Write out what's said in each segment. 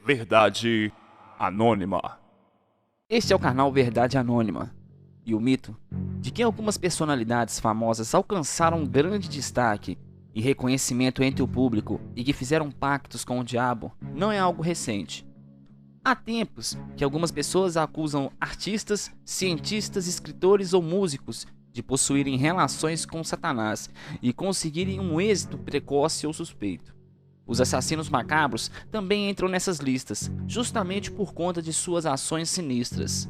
Verdade Anônima. Este é o canal Verdade Anônima, e o mito de que algumas personalidades famosas alcançaram um grande destaque e reconhecimento entre o público e que fizeram pactos com o diabo não é algo recente. Há tempos que algumas pessoas acusam artistas, cientistas, escritores ou músicos de possuírem relações com Satanás e conseguirem um êxito precoce ou suspeito. Os assassinos macabros também entram nessas listas, justamente por conta de suas ações sinistras.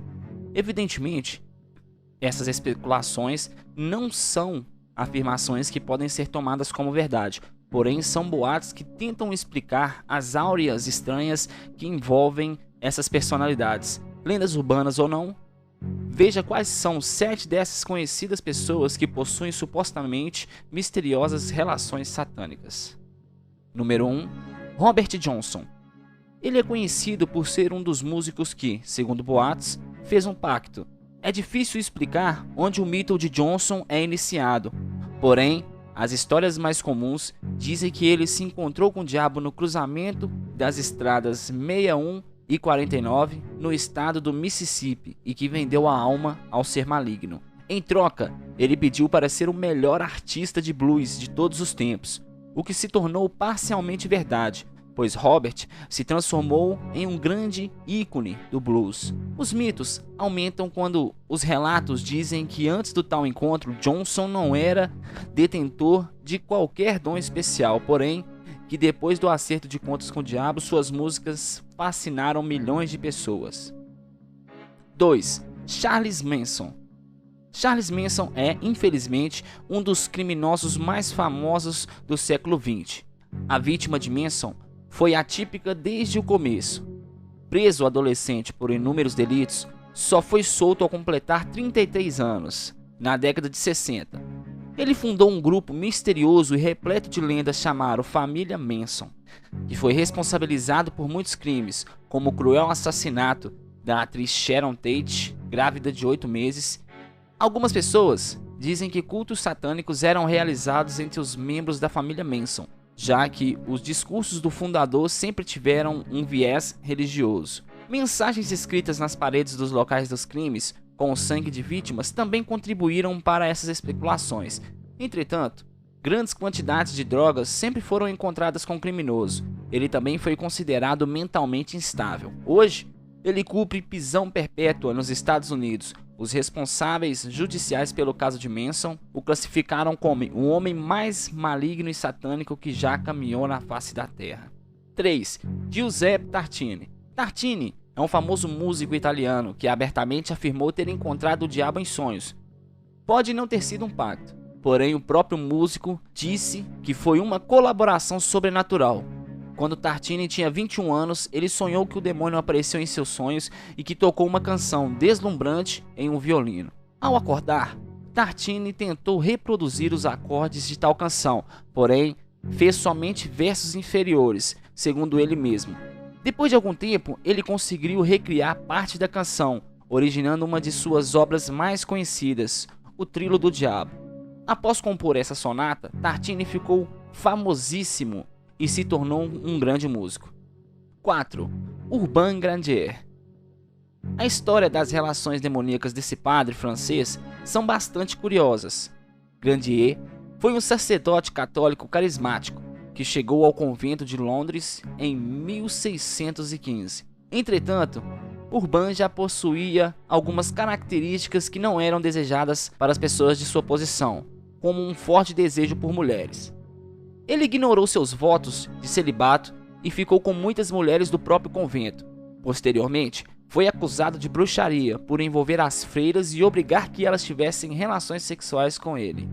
Evidentemente, essas especulações não são afirmações que podem ser tomadas como verdade, porém são boatos que tentam explicar as áureas estranhas que envolvem essas personalidades, lendas urbanas ou não. Veja quais são 7 dessas conhecidas pessoas que possuem supostamente misteriosas relações satânicas. Número 1. Robert Johnson. Ele é conhecido por ser um dos músicos que, segundo boatos, fez um pacto. É difícil explicar onde o mito de Johnson é iniciado, porém, as histórias mais comuns dizem que ele se encontrou com o diabo no cruzamento das estradas 61 e 49 no estado do Mississippi e que vendeu a alma ao ser maligno. Em troca, ele pediu para ser o melhor artista de blues de todos os tempos, o que se tornou parcialmente verdade, pois Robert se transformou em um grande ícone do blues. Os mitos aumentam quando os relatos dizem que antes do tal encontro, Johnson não era detentor de qualquer dom especial, porém, que depois do acerto de contas com o diabo, suas músicas fascinaram milhões de pessoas. 2. Charles Manson. Charles Manson é, infelizmente, um dos criminosos mais famosos do século XX. A vítima de Manson foi atípica desde o começo. Preso adolescente por inúmeros delitos, só foi solto ao completar 33 anos, na década de 60. Ele fundou um grupo misterioso e repleto de lendas chamado Família Manson, que foi responsabilizado por muitos crimes, como o cruel assassinato da atriz Sharon Tate, grávida de 8 meses. Algumas pessoas dizem que cultos satânicos eram realizados entre os membros da família Manson, já que os discursos do fundador sempre tiveram um viés religioso. Mensagens escritas nas paredes dos locais dos crimes, com o sangue de vítimas, também contribuíram para essas especulações. Entretanto, grandes quantidades de drogas sempre foram encontradas com o criminoso. Ele também foi considerado mentalmente instável. Hoje, ele cumpre prisão perpétua nos Estados Unidos. Os responsáveis judiciais pelo caso de Manson o classificaram como o homem mais maligno e satânico que já caminhou na face da Terra. 3. Giuseppe Tartini. Tartini é um famoso músico italiano que abertamente afirmou ter encontrado o diabo em sonhos. Pode não ter sido um pacto, porém o próprio músico disse que foi uma colaboração sobrenatural. Quando Tartini tinha 21 anos, ele sonhou que o demônio apareceu em seus sonhos e que tocou uma canção deslumbrante em um violino. Ao acordar, Tartini tentou reproduzir os acordes de tal canção, porém fez somente versos inferiores, segundo ele mesmo. Depois de algum tempo, ele conseguiu recriar parte da canção, originando uma de suas obras mais conhecidas, o Trilo do Diabo. Após compor essa sonata, Tartini ficou famosíssimo e se tornou um grande músico. 4. Urbain Grandier. A história das relações demoníacas desse padre francês são bastante curiosas. Grandier foi um sacerdote católico carismático que chegou ao convento de Londres em 1615. Entretanto, Urbain já possuía algumas características que não eram desejadas para as pessoas de sua posição, como um forte desejo por mulheres. Ele ignorou seus votos de celibato e ficou com muitas mulheres do próprio convento. Posteriormente, foi acusado de bruxaria por envolver as freiras e obrigar que elas tivessem relações sexuais com ele.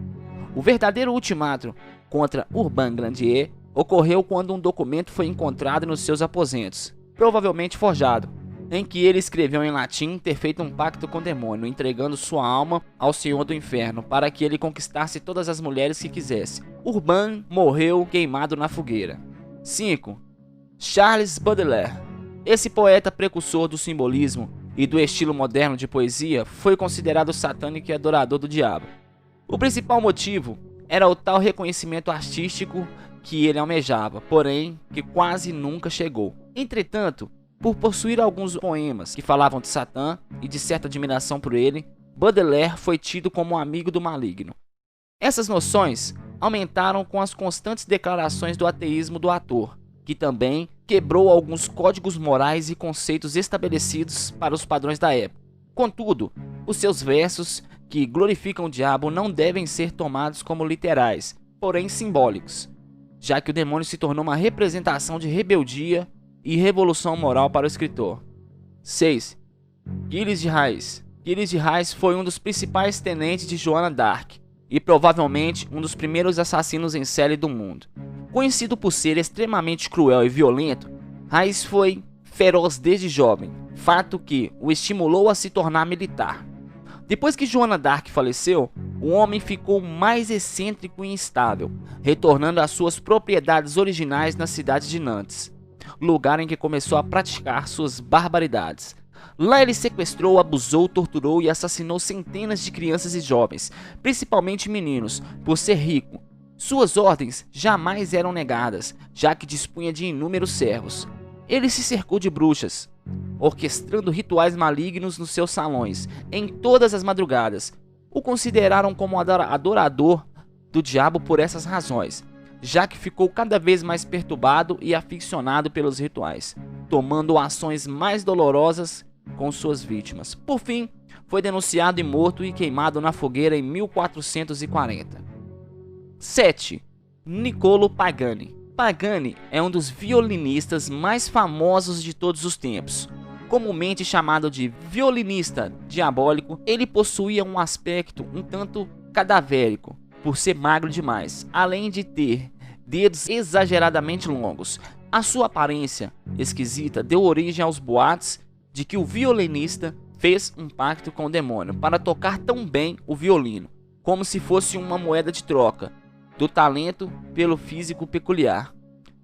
O verdadeiro ultimato contra Urbain Grandier ocorreu quando um documento foi encontrado nos seus aposentos, provavelmente forjado, em que ele escreveu em latim ter feito um pacto com o demônio, entregando sua alma ao Senhor do Inferno para que ele conquistasse todas as mulheres que quisesse. Urbain morreu queimado na fogueira. 5. Charles Baudelaire. Esse poeta precursor do simbolismo e do estilo moderno de poesia foi considerado satânico e adorador do diabo. O principal motivo era o tal reconhecimento artístico que ele almejava, porém que quase nunca chegou. Entretanto, por possuir alguns poemas que falavam de Satã e de certa admiração por ele, Baudelaire foi tido como um amigo do maligno. Essas noções aumentaram com as constantes declarações do ateísmo do ator, que também quebrou alguns códigos morais e conceitos estabelecidos para os padrões da época. Contudo, os seus versos, que glorificam o diabo, não devem ser tomados como literais, porém simbólicos, já que o demônio se tornou uma representação de rebeldia e revolução moral para o escritor. 6. Gilles de Rais. Gilles de Rais foi um dos principais tenentes de Joana d'Arc e provavelmente um dos primeiros assassinos em série do mundo. Conhecido por ser extremamente cruel e violento, Rais foi feroz desde jovem, fato que o estimulou a se tornar militar. Depois que Joana d'Arc faleceu, o homem ficou mais excêntrico e instável, retornando às suas propriedades originais na cidade de Nantes, lugar em que começou a praticar suas barbaridades. Lá ele sequestrou, abusou, torturou e assassinou centenas de crianças e jovens, principalmente meninos, por ser rico. Suas ordens jamais eram negadas, já que dispunha de inúmeros servos. Ele se cercou de bruxas, orquestrando rituais malignos nos seus salões, em todas as madrugadas. O consideraram como adorador do diabo por essas razões, já que ficou cada vez mais perturbado e aficionado pelos rituais, tomando ações mais dolorosas com suas vítimas. Por fim, foi denunciado e morto e queimado na fogueira em 1440. 7. Niccolo Pagani. Pagani é um dos violinistas mais famosos de todos os tempos. Comumente chamado de violinista diabólico, ele possuía um aspecto um tanto cadavérico, por ser magro demais, além de ter dedos exageradamente longos. A sua aparência esquisita deu origem aos boatos de que o violinista fez um pacto com o demônio para tocar tão bem o violino, como se fosse uma moeda de troca do talento pelo físico peculiar.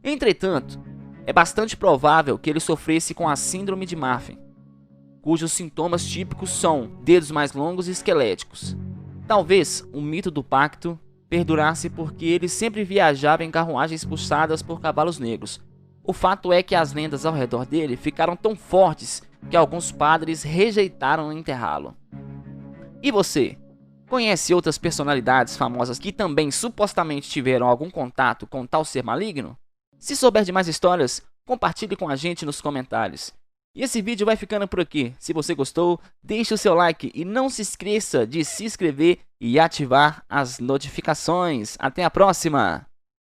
Entretanto, é bastante provável que ele sofresse com a síndrome de Marfan, cujos sintomas típicos são dedos mais longos e esqueléticos. Talvez o mito do pacto perdurasse porque ele sempre viajava em carruagens puxadas por cavalos negros. O fato é que as lendas ao redor dele ficaram tão fortes que alguns padres rejeitaram enterrá-lo. E você? Conhece outras personalidades famosas que também supostamente tiveram algum contato com tal ser maligno? Se souber de mais histórias, compartilhe com a gente nos comentários. E esse vídeo vai ficando por aqui. Se você gostou, deixe o seu like e não se esqueça de se inscrever e ativar as notificações. Até a próxima!